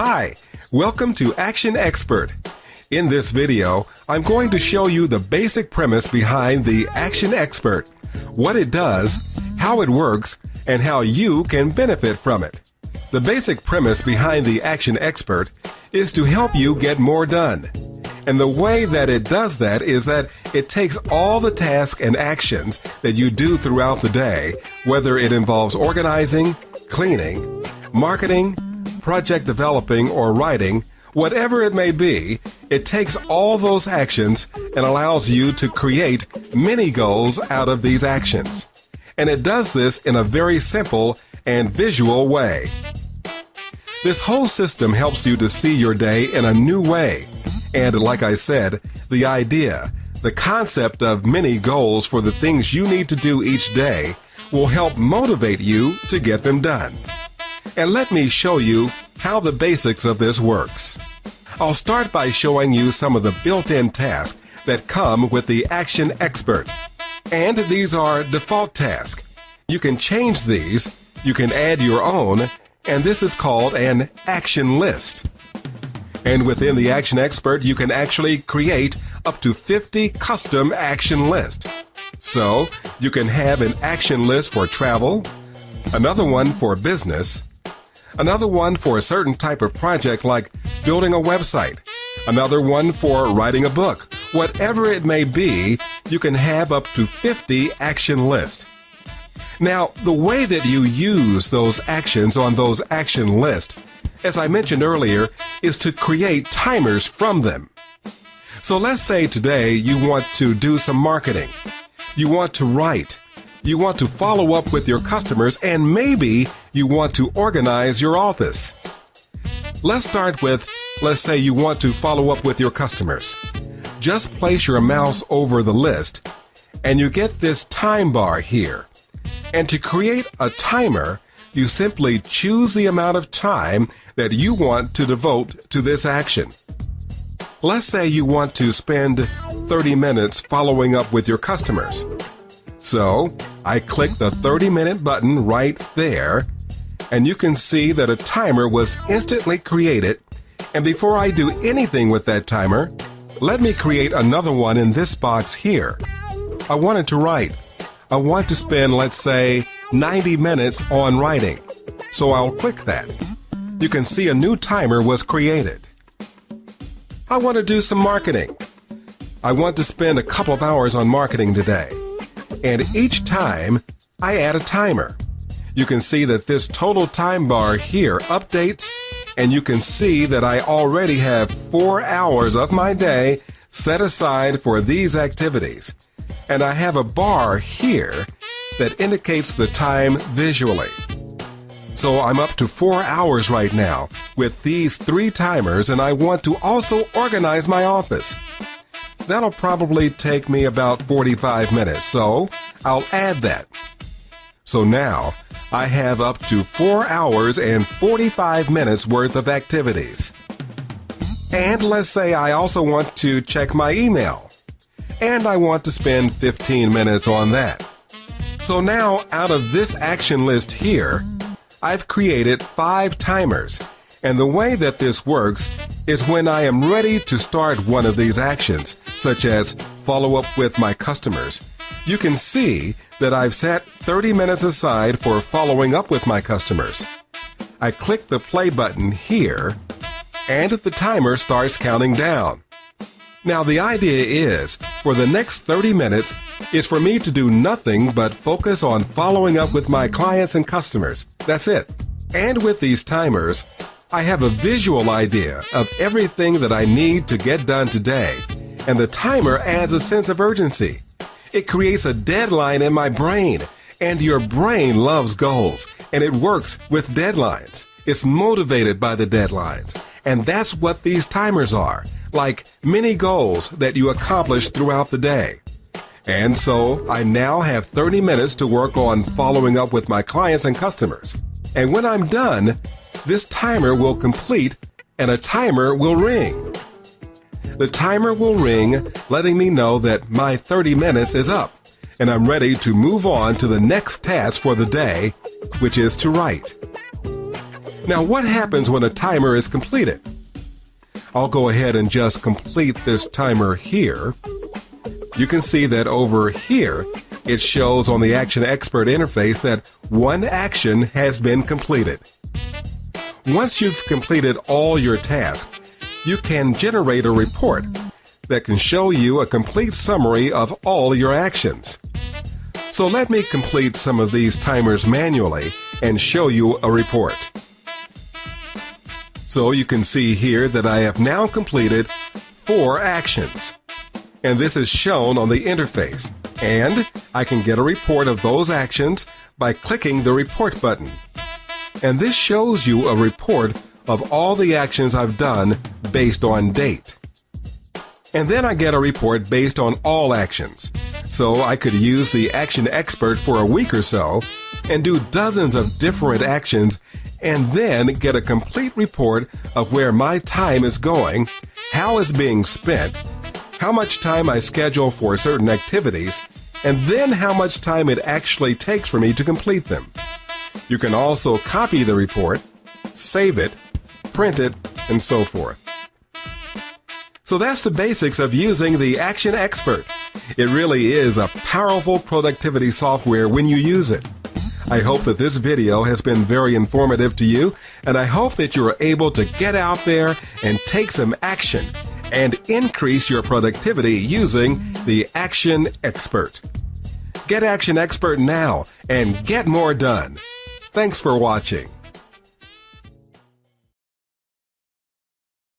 Hi, welcome to ActionXpert. In this video, I'm going to show you the basic premise behind the ActionXpert, what it does, how it works, and how you can benefit from it. The basic premise behind the ActionXpert is to help you get more done. And the way that it does that is that it takes all the tasks and actions that you do throughout the day, whether it involves organizing, cleaning, marketing, project developing, or writing, whatever it may be, it takes all those actions and allows you to create mini goals out of these actions. And it does this in a very simple and visual way. This whole system helps you to see your day in a new way. And like I said, the idea, the concept of mini goals for the things you need to do each day will help motivate you to get them done. And let me show you how the basics of this works. I'll start by showing you some of the built-in tasks that come with the ActionXpert. And these are default tasks. You can change these, you can add your own, and this is called an action list. And within the ActionXpert, you can actually create up to 50 custom action lists. So, you can have an action list for travel, another one for business, another one for a certain type of project like building a website, another one for writing a book. Whatever it may be, you can have up to 50 action lists. Now, the way that you use those actions on those action lists, as I mentioned earlier, is to create timers from them. So let's say today you want to do some marketing, you want to write, you want to follow up with your customers, and maybe you want to organize your office. Let's start with, let's say you want to follow up with your customers. Just place your mouse over the list, and you get this time bar here. And to create a timer, you simply choose the amount of time that you want to devote to this action. Let's say you want to spend 30 minutes following up with your customers. So, I click the 30-minute button right there, and you can see that a timer was instantly created. And before I do anything with that timer, let me create another one in this box here. I wanted to write. I want to spend, let's say, 90 minutes on writing. So I'll click that. You can see a new timer was created. I want to do some marketing. I want to spend a couple of hours on marketing today. And each time, I add a timer. You can see that this total time bar here updates, and you can see that I already have 4 hours of my day set aside for these activities. And I have a bar here that indicates the time visually. So I'm up to 4 hours right now with these 3 timers, and I want to also organize my office. That'll probably take me about 45 minutes, so I'll add that. So now I have up to 4 hours and 45 minutes worth of activities. And let's say I also want to check my email, and I want to spend 15 minutes on that. So now out of this action list here, I've created 5 timers. And the way that this works is when I am ready to start one of these actions, such as follow up with my customers, you can see that I've set 30 minutes aside for following up with my customers. I click the play button here, and the timer starts counting down. Now the idea is, for the next 30 minutes, is for me to do nothing but focus on following up with my clients and customers. That's it. And with these timers, I have a visual idea of everything that I need to get done today, and the timer adds a sense of urgency. It creates a deadline in my brain, and your brain loves goals, and it works with deadlines. It's motivated by the deadlines, and that's what these timers are, like mini goals that you accomplish throughout the day. And so I now have 30 minutes to work on following up with my clients and customers. And when I'm done, this timer will complete and a timer will ring. The timer will ring, letting me know that my 30 minutes is up, and I'm ready to move on to the next task for the day, which is to write. Now, what happens when a timer is completed? I'll go ahead and just complete this timer here. You can see that over here, it shows on the ActionXpert interface that one action has been completed. Once you've completed all your tasks, you can generate a report that can show you a complete summary of all your actions. So let me complete some of these timers manually and show you a report. So you can see here that I have now completed 4 actions. And this is shown on the interface. And I can get a report of those actions by clicking the report button. And this shows you a report of all the actions I've done based on date. And then I get a report based on all actions. So I could use the ActionXpert for a week or so and do dozens of different actions and then get a complete report of where my time is going, how it's being spent, how much time I schedule for certain activities, and then how much time it actually takes for me to complete them. You can also copy the report, save it, print it, and so forth. So that's the basics of using the ActionXpert. It really is a powerful productivity software when you use it. I hope that this video has been very informative to you, and I hope that you are able to get out there and take some action and increase your productivity using the ActionXpert. Get ActionXpert now and get more done. Thanks for watching.